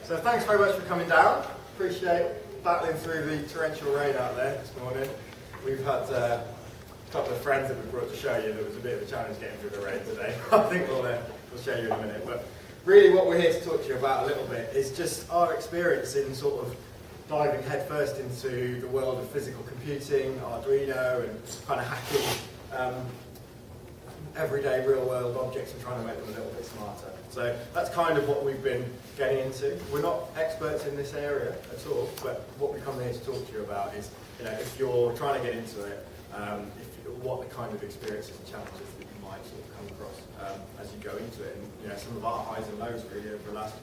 So thanks very much for coming down. Appreciate battling through the torrential rain out there this morning. We've had a couple of friends that we brought to show you that was a bit of a challenge getting through the rain today. I think we'll show you in a minute. But really what we're here to talk to you about a little bit is just our experience in sort of diving headfirst into the world of physical computing, Arduino, and kind of hacking everyday real-world objects and trying to make them a little bit smarter. So that's kind of what we've been getting into. We're not experts in this area at all, but what we come here to talk to you about is, if you're trying to get into it, what the kind of experiences and challenges that you might sort of come across as you go into it. And some of our highs and lows really over the last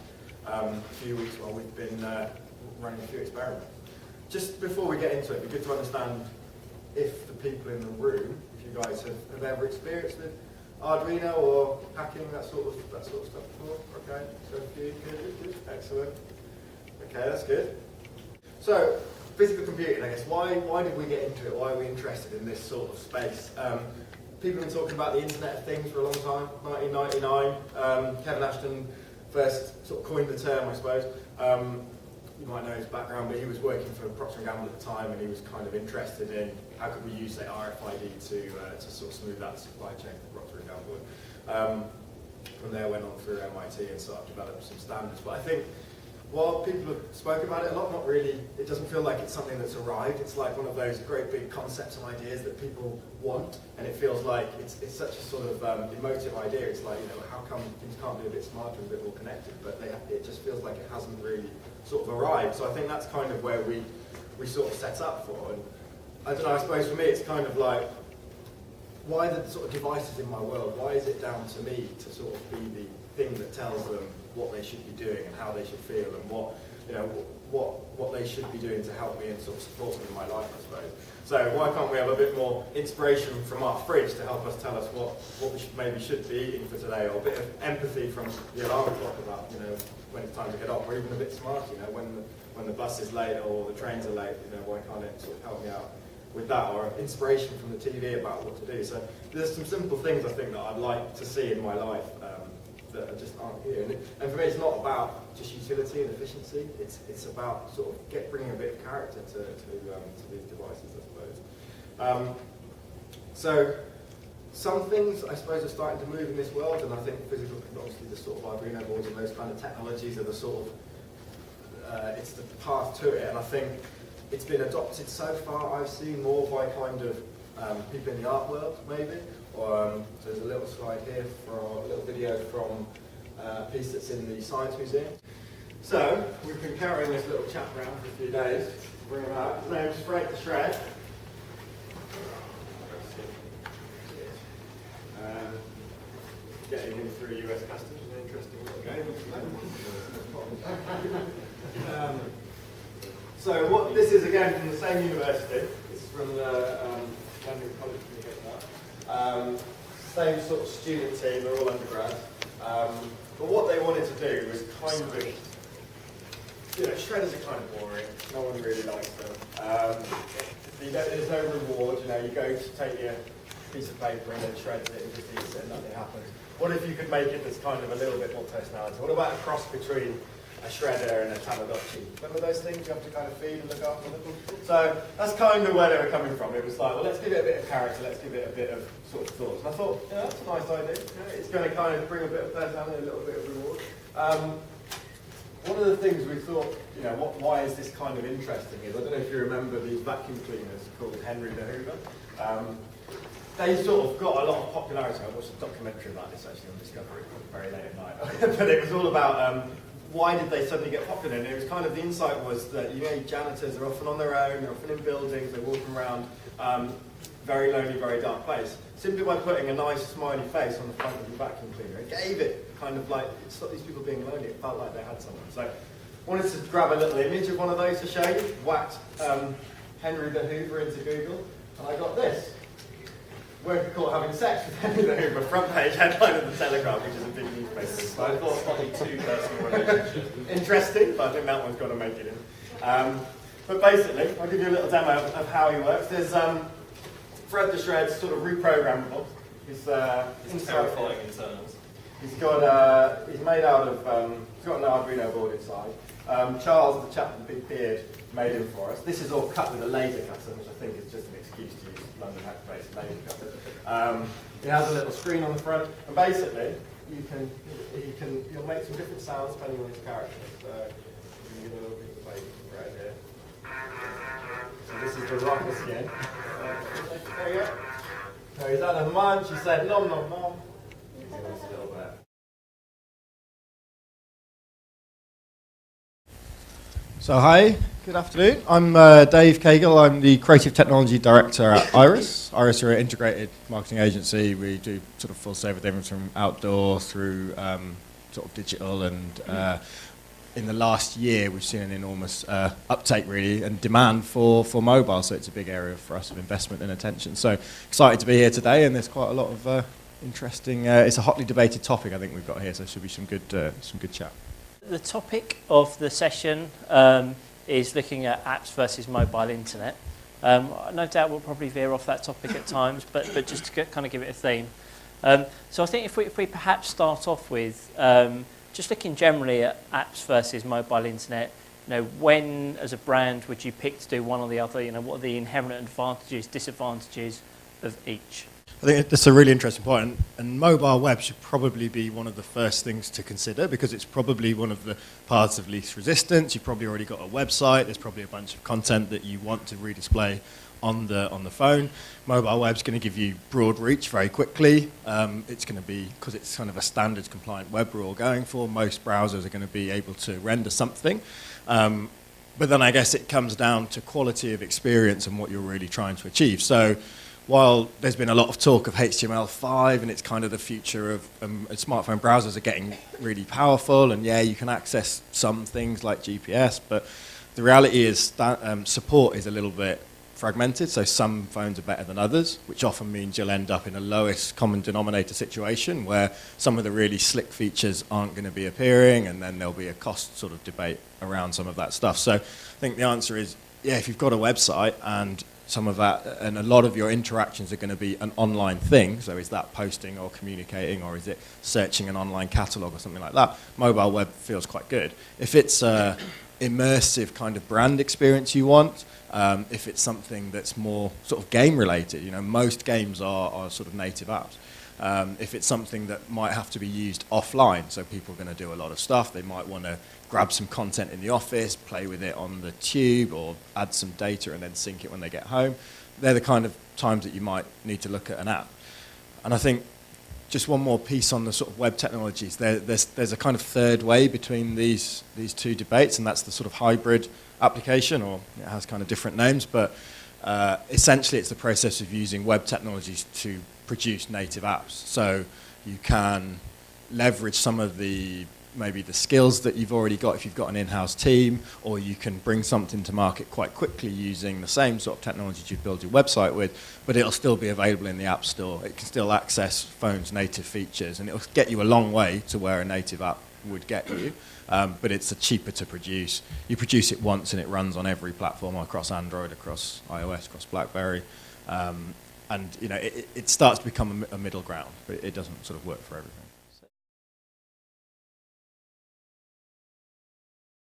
few weeks while we've been running a few experiments. Just before we get into it, it'd be good to understand if the people in the room, if you guys have ever experienced with Arduino or hacking, that sort of stuff before. Okay, so a few, good, excellent. Okay, that's good. So, physical computing, I guess. Why did we get into it? Why are we interested in this sort of space? People have been talking about the Internet of Things for a long time. 1999, Kevin Ashton first sort of coined the term, I suppose. You might know his background, but he was working for Procter & Gamble at the time, and he was kind of interested in how could we use, say, RFID to sort of smooth out the supply chain for Procter & Gamble. From there, went on through MIT and started developing some standards. But I think while people have spoken about it a lot, not really, it doesn't feel like it's something that's arrived. It's like one of those great big concepts and ideas that people want, and it feels like it's such a sort of emotive idea. It's like, how come things can't be a bit smarter and a bit more connected? But it just feels like it hasn't really sort of arrived. So I think that's kind of where we sort of set up for. And I don't know, I suppose for me it's kind of like, why the sort of devices in my world? Why is it down to me to sort of be the thing that tells them what they should be doing and how they should feel and what they should be doing to help me and sort of support me in my life, I suppose. So why can't we have a bit more inspiration from our fridge to help us tell us what we maybe should be eating for today, or a bit of empathy from the alarm clock about when it's time to get up, or even a bit smart, when the bus is late or the trains are late, why can't it sort of help me out with that, or inspiration from the TV about what to do. So there's some simple things I think that I'd like to see in my life that just aren't here. And for me, it's not about just utility and efficiency. It's about sort of bringing a bit of character to these devices, I suppose. So some things, I suppose, are starting to move in this world, and I think physical, obviously the sort of Arduino boards and those kind of technologies are the sort of, it's the path to it, and I think it's been adopted so far, I've seen more by kind of people in the art world, maybe. So there's a little slide here for a little video from a piece that's in the Science Museum. So we've been carrying this little chap around for a few days. Bring him out. His name's Fred the Shred. Getting him through US Customs is an interesting little game. So what this is, again, from the same university. This is from the London College of Communication. Same sort of student team, they're all undergrad. But what they wanted to do was kind of, shredders are kind of boring. No one really likes them. There's no reward. You go to take your piece of paper and then shreds it and just eats it and nothing happens. What if you could make it that's kind of a little bit more personality? What about a cross between a shredder and a Tamagotchi? Remember those things you have to kind of feed and look after them? So that's kind of where they were coming from. It was like, well, let's give it a bit of character, let's give it a bit of sort of thought. And I thought, that's a nice idea. It's going to kind of bring a bit of personality, a little bit of reward. One of the things we thought, why is this kind of interesting is, I don't know if you remember these vacuum cleaners called Henry the Hoover. They sort of got a lot of popularity. I watched a documentary about this actually on Discovery very late at night. But it was all about why did they suddenly get popular? And it was kind of, the insight was that janitors are often on their own, they're often in buildings, they're walking around very lonely, very dark place. Simply by putting a nice smiley face on the front of the vacuum cleaner, it gave it kind of like, it stopped these people being lonely, it felt like they had someone. So wanted to grab a little image of one of those to show you, whacked Henry the Hoover into Google, and I got this. Worker caught having sex with Henry the Hoover, front page headline of the Telegraph, which is a big newspaper. So I thought probably two personal relationships. Interesting, but I think that one's got to make it in. But basically, I'll give you a little demo of how he works. There's Fred the Shred's sort of reprogrammable. He's terrifying internals. He's made out of, he's got an Arduino board inside. Charles, the chap with the big beard, made him for us. This is all cut with a laser cutter, which I think is just an excuse to use London Hack-based laser cutter. It has a little screen on the front, and basically you'll make some different sounds depending on his character. So you get a little bit of play right here. So this is the rocker skin. There you go. So he's had a munch. He said nom nom nom. He's still there. So hi, good afternoon. I'm Dave Caygill. I'm the Creative Technology Director at Iris. Iris are an integrated marketing agency. We do sort of full service everything from outdoor through sort of digital, and in the last year we've seen an enormous uptake really and demand for mobile, so it's a big area for us of investment and attention. So excited to be here today, and there's quite a lot of interesting, it's a hotly debated topic I think we've got here, so there should be some good chat. The topic of the session is looking at apps versus mobile internet. No doubt we'll probably veer off that topic at times, but just to kind of give it a theme. So I think if we perhaps start off with just looking generally at apps versus mobile internet, when as a brand would you pick to do one or the other? What are the inherent advantages, disadvantages of each? I think that's a really interesting point, and mobile web should probably be one of the first things to consider because it's probably one of the paths of least resistance. You've probably already got a website. There's probably a bunch of content that you want to redisplay on the phone. Mobile web's going to give you broad reach very quickly. It's going to be, because it's kind of a standards compliant web we're all going for, most browsers are going to be able to render something. But then I guess it comes down to quality of experience and what you're really trying to achieve. So while there's been a lot of talk of HTML5 and it's kind of the future of smartphone browsers are getting really powerful, and yeah, you can access some things like GPS, but the reality is that support is a little bit fragmented, so some phones are better than others, which often means you'll end up in a lowest common denominator situation where some of the really slick features aren't going to be appearing, and then there'll be a cost sort of debate around some of that stuff. So I think the answer is, yeah, if you've got a website and some of that, and a lot of your interactions are going to be an online thing, so is that posting or communicating, or is it searching an online catalog or something like that, mobile web feels quite good. If it's a immersive kind of brand experience you want, if it's something that's more sort of game related, most games are sort of native apps. If it's something that might have to be used offline, so people are going to do a lot of stuff, they might want to grab some content in the office, play with it on the tube, or add some data and then sync it when they get home. They're the kind of times that you might need to look at an app. And I think just one more piece on the sort of web technologies. There's a kind of third way between these two debates, and that's the sort of hybrid application, or it has kind of different names, but essentially it's the process of using web technologies to produce native apps. So you can leverage some of maybe the skills that you've already got if you've got an in-house team, or you can bring something to market quite quickly using the same sort of technologies you build your website with, but it'll still be available in the App Store. It can still access phones' native features, and it'll get you a long way to where a native app would get you, but it's cheaper to produce. You produce it once and it runs on every platform across Android, across iOS, across BlackBerry, and it starts to become a middle ground, but it doesn't sort of work for everything.